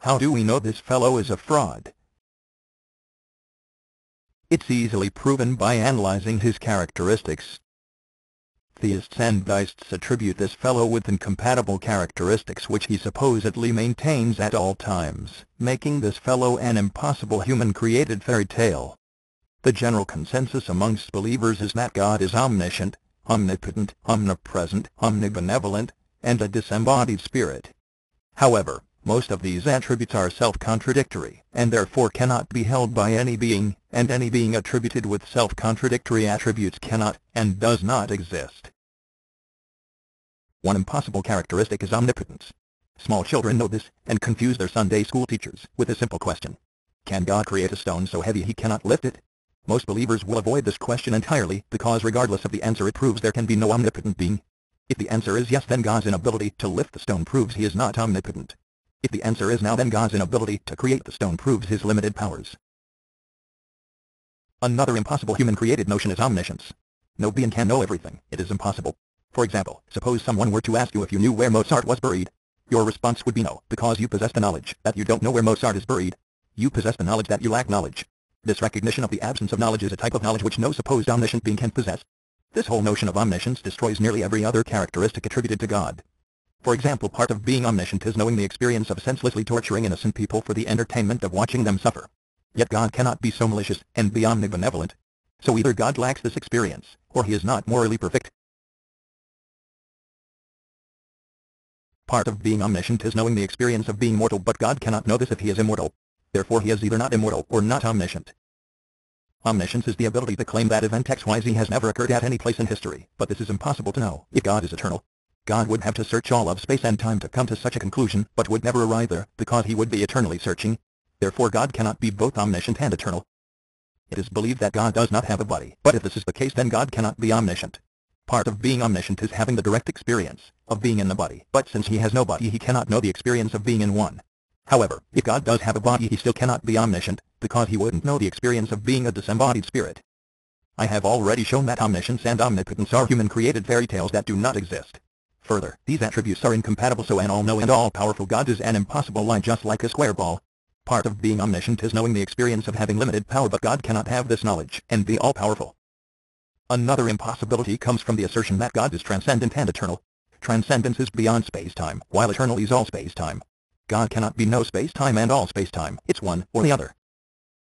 How do we know this fellow is a fraud? It's easily proven by analyzing his characteristics. Theists and deists attribute this fellow with incompatible characteristics which he supposedly maintains at all times, making this fellow an impossible human-created fairy tale. The general consensus amongst believers is that God is omniscient, omnipotent, omnipresent, omnibenevolent, and a disembodied spirit. However, most of these attributes are self-contradictory, and therefore cannot be held by any being, and any being attributed with self-contradictory attributes cannot, and does not exist. One impossible characteristic is omnipotence. Small children know this, and confuse their Sunday school teachers with a simple question. Can God create a stone so heavy he cannot lift it? Most believers will avoid this question entirely, because regardless of the answer it proves there can be no omnipotent being. If the answer is yes, then God's inability to lift the stone proves he is not omnipotent. If the answer is no, then God's inability to create the stone proves his limited powers. Another impossible human-created notion is omniscience. No being can know everything. It is impossible. For example, suppose someone were to ask you if you knew where Mozart was buried. Your response would be no, because you possess the knowledge that you don't know where Mozart is buried. You possess the knowledge that you lack knowledge. This recognition of the absence of knowledge is a type of knowledge which no supposed omniscient being can possess. This whole notion of omniscience destroys nearly every other characteristic attributed to God. For example, part of being omniscient is knowing the experience of senselessly torturing innocent people for the entertainment of watching them suffer. Yet God cannot be so malicious and be omnibenevolent. So either God lacks this experience, or he is not morally perfect. Part of being omniscient is knowing the experience of being mortal, but God cannot know this if he is immortal. Therefore he is either not immortal or not omniscient. Omniscience is the ability to claim that event XYZ has never occurred at any place in history, but this is impossible to know. If God is eternal, God would have to search all of space and time to come to such a conclusion, but would never arrive there, because he would be eternally searching. Therefore God cannot be both omniscient and eternal. It is believed that God does not have a body, but if this is the case, then God cannot be omniscient. Part of being omniscient is having the direct experience of being in the body, but since he has no body he cannot know the experience of being in one. However, if God does have a body he still cannot be omniscient, because he wouldn't know the experience of being a disembodied spirit. I have already shown that omniscience and omnipotence are human-created fairy tales that do not exist. Further, these attributes are incompatible, so an all-knowing and all-powerful God is an impossible lie, just like a square ball. Part of being omniscient is knowing the experience of having limited power, but God cannot have this knowledge and be all-powerful. Another impossibility comes from the assertion that God is transcendent and eternal. Transcendence is beyond space-time, while eternal is all space-time. God cannot be no space-time and all space-time. It's one or the other.